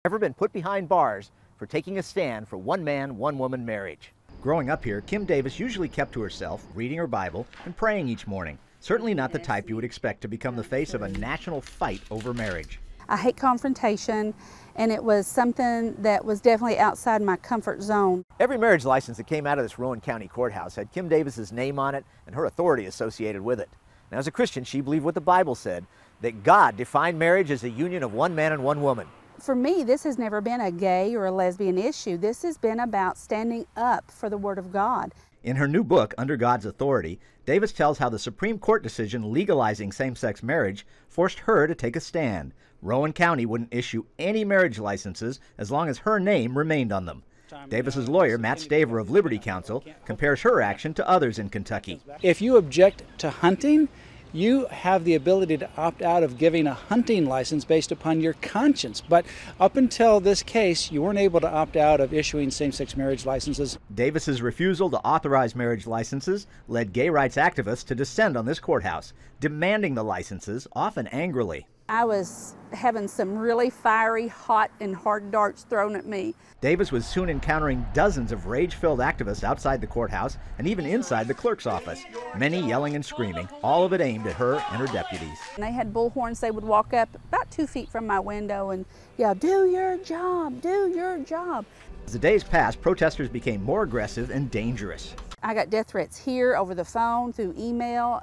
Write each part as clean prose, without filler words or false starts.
ever been put behind bars for taking a stand for one man, one woman marriage. Growing up here, Kim Davis usually kept to herself, reading her Bible and praying each morning. Certainly not the type you would expect to become the face of a national fight over marriage. I hate confrontation, and it was something that was definitely outside my comfort zone. Every marriage license that came out of this Rowan County courthouse had Kim Davis's name on it and her authority associated with it. Now, as a Christian, she believed what the Bible said, that God defined marriage as a union of one man and one woman. For me, this has never been a gay or a lesbian issue. This has been about standing up for the Word of God. In her new book, Under God's Authority, Davis tells how the Supreme Court decision legalizing same-sex marriage forced her to take a stand. Rowan County wouldn't issue any marriage licenses as long as her name remained on them. Davis's lawyer, Matt Staver of Liberty Counsel, compares her action to others in Kentucky. If you object to hunting, you have the ability to opt out of giving a hunting license based upon your conscience. But up until this case, you weren't able to opt out of issuing same-sex marriage licenses. Davis's refusal to authorize marriage licenses led gay rights activists to descend on this courthouse, demanding the licenses, often angrily. I was having some really fiery, hot, and hard darts thrown at me. Davis was soon encountering dozens of rage-filled activists outside the courthouse and even inside the clerk's office, many yelling and screaming, all of it aimed at her and her deputies. And they had bullhorns. They would walk up about 2 feet from my window and yell, "Do your job, do your job." As the days passed, protesters became more aggressive and dangerous. I got death threats here, over the phone, through email,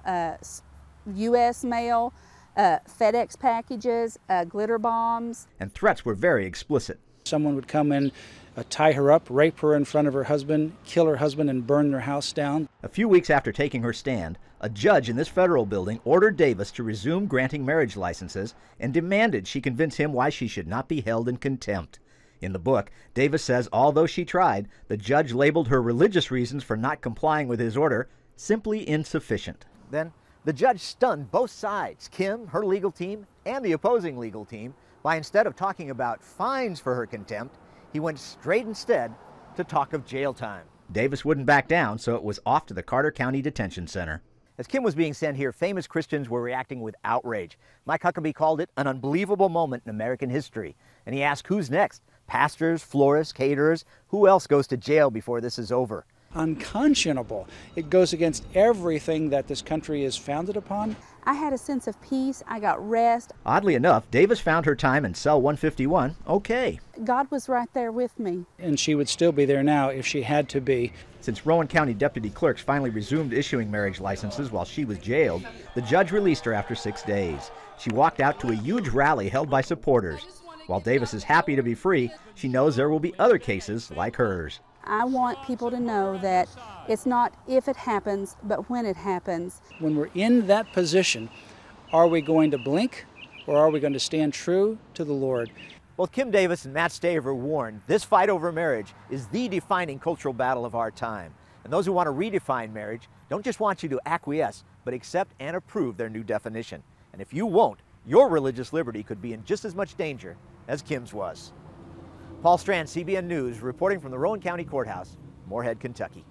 U.S. mail, FedEx packages, glitter bombs. And threats were very explicit. Someone would come in, tie her up, rape her in front of her husband, kill her husband, and burn their house down. A few weeks after taking her stand, a judge in this federal building ordered Davis to resume granting marriage licenses and demanded she convince him why she should not be held in contempt. In the book, Davis says although she tried, the judge labeled her religious reasons for not complying with his order simply insufficient. Then, the judge stunned both sides, Kim, her legal team, and the opposing legal team, by instead of talking about fines for her contempt, he went straight instead to talk of jail time. Davis wouldn't back down, so it was off to the Carter County Detention Center. As Kim was being sent here, famous Christians were reacting with outrage. Mike Huckabee called it an unbelievable moment in American history. And he asked, who's next? Pastors, florists, caterers? Who else goes to jail before this is over? Unconscionable. It goes against everything that this country is founded upon. I had a sense of peace. I got rest. Oddly enough, Davis found her time in cell 151 okay. God was right there with me. And she would still be there now if she had to be. Since Rowan County deputy clerks finally resumed issuing marriage licenses while she was jailed, the judge released her after 6 days. She walked out to a huge rally held by supporters. While Davis is happy to be free, she knows there will be other cases like hers. I want people to know that it's not if it happens, but when it happens. When we're in that position, are we going to blink or are we going to stand true to the Lord? Both Kim Davis and Matt Staver warned this fight over marriage is the defining cultural battle of our time. And those who want to redefine marriage don't just want you to acquiesce, but accept and approve their new definition. And if you won't, your religious liberty could be in just as much danger as Kim's was. Paul Strand, CBN News, reporting from the Rowan County Courthouse, Moorhead, Kentucky.